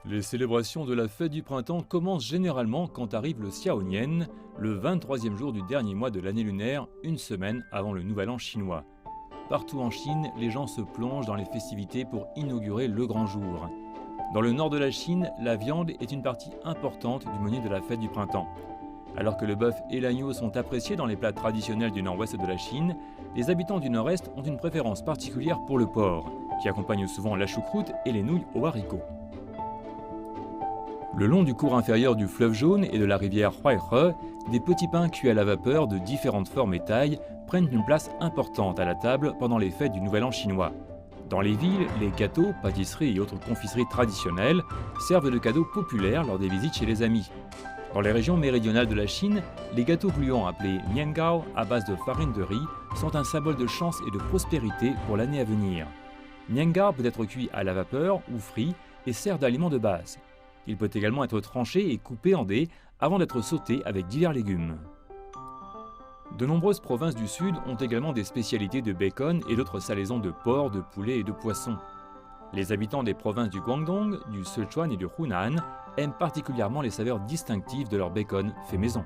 Les célébrations de la fête du printemps commencent généralement quand arrive le Xiaonian, le 23e jour du dernier mois de l'année lunaire, une semaine avant le nouvel an chinois. Partout en Chine, les gens se plongent dans les festivités pour inaugurer le grand jour. Dans le nord de la Chine, la viande est une partie importante du menu de la fête du printemps. Alors que le bœuf et l'agneau sont appréciés dans les plats traditionnels du nord-ouest de la Chine, les habitants du nord-est ont une préférence particulière pour le porc, qui accompagne souvent la choucroute et les nouilles aux haricots. Le long du cours inférieur du fleuve Jaune et de la rivière Huaihe, des petits pains cuits à la vapeur de différentes formes et tailles prennent une place importante à la table pendant les fêtes du Nouvel An chinois. Dans les villes, les gâteaux, pâtisseries et autres confiseries traditionnelles servent de cadeaux populaires lors des visites chez les amis. Dans les régions méridionales de la Chine, les gâteaux gluants appelés niangao à base de farine de riz sont un symbole de chance et de prospérité pour l'année à venir. Niangao peut être cuit à la vapeur ou frit et sert d'aliment de base. Il peut également être tranché et coupé en dés avant d'être sauté avec divers légumes. De nombreuses provinces du sud ont également des spécialités de bacon et d'autres salaisons de porc, de poulet et de poisson. Les habitants des provinces du Guangdong, du Sichuan et du Hunan aiment particulièrement les saveurs distinctives de leur bacon fait maison.